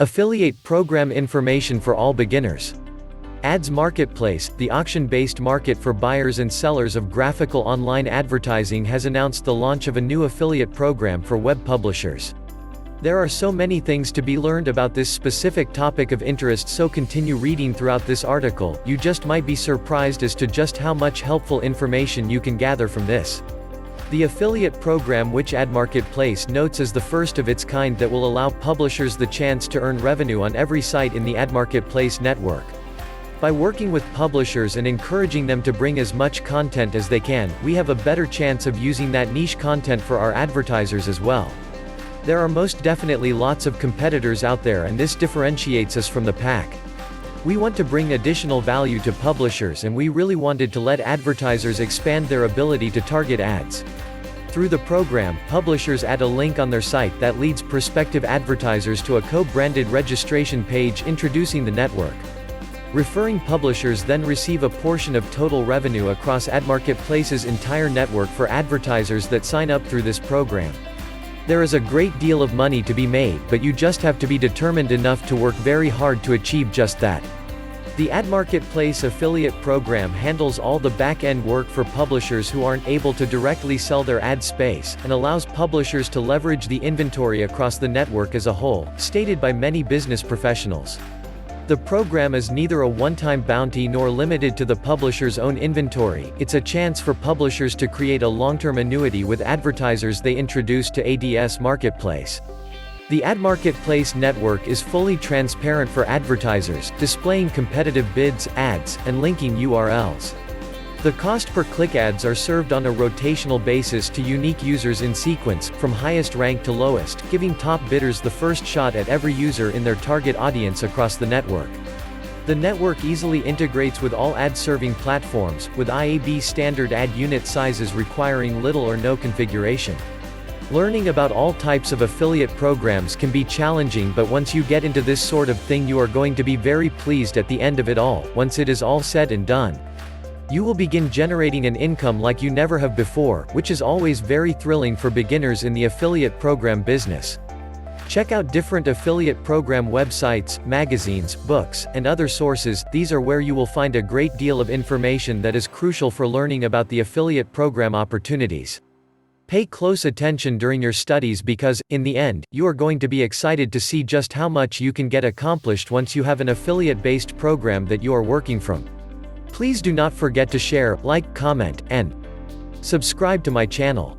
Affiliate program information for all beginners. Ads Marketplace, the auction-based market for buyers and sellers of graphical online advertising, has announced the launch of a new affiliate program for web publishers. There are so many things to be learned about this specific topic of interest, so continue reading throughout this article. You just might be surprised as to just how much helpful information you can gather from this. The affiliate program, which Ad Marketplace notes as the first of its kind that will allow publishers the chance to earn revenue on every site in the Ad Marketplace network. By working with publishers and encouraging them to bring as much content as they can, we have a better chance of using that niche content for our advertisers as well. There are most definitely lots of competitors out there, and this differentiates us from the pack. We want to bring additional value to publishers, and we really wanted to let advertisers expand their ability to target ads. Through the program, publishers add a link on their site that leads prospective advertisers to a co-branded registration page introducing the network. Referring publishers then receive a portion of total revenue across Ad Marketplace's entire network for advertisers that sign up through this program. There is a great deal of money to be made, but you just have to be determined enough to work very hard to achieve just that. The Ad Marketplace affiliate program handles all the back-end work for publishers who aren't able to directly sell their ad space, and allows publishers to leverage the inventory across the network as a whole, stated by many business professionals. The program is neither a one-time bounty nor limited to the publisher's own inventory. It's a chance for publishers to create a long-term annuity with advertisers they introduce to Ads Marketplace. The Ad Marketplace network is fully transparent for advertisers, displaying competitive bids, ads, and linking URLs. The cost per click ads are served on a rotational basis to unique users in sequence, from highest rank to lowest, giving top bidders the first shot at every user in their target audience across the network. The network easily integrates with all ad-serving platforms, with IAB standard ad unit sizes requiring little or no configuration. Learning about all types of affiliate programs can be challenging, but once you get into this sort of thing, you are going to be very pleased at the end of it all, once it is all said and done. You will begin generating an income like you never have before, which is always very thrilling for beginners in the affiliate program business. Check out different affiliate program websites, magazines, books, and other sources. These are where you will find a great deal of information that is crucial for learning about the affiliate program opportunities. Pay close attention during your studies because, in the end, you are going to be excited to see just how much you can get accomplished once you have an affiliate-based program that you are working from. Please do not forget to share, like, comment, and subscribe to my channel.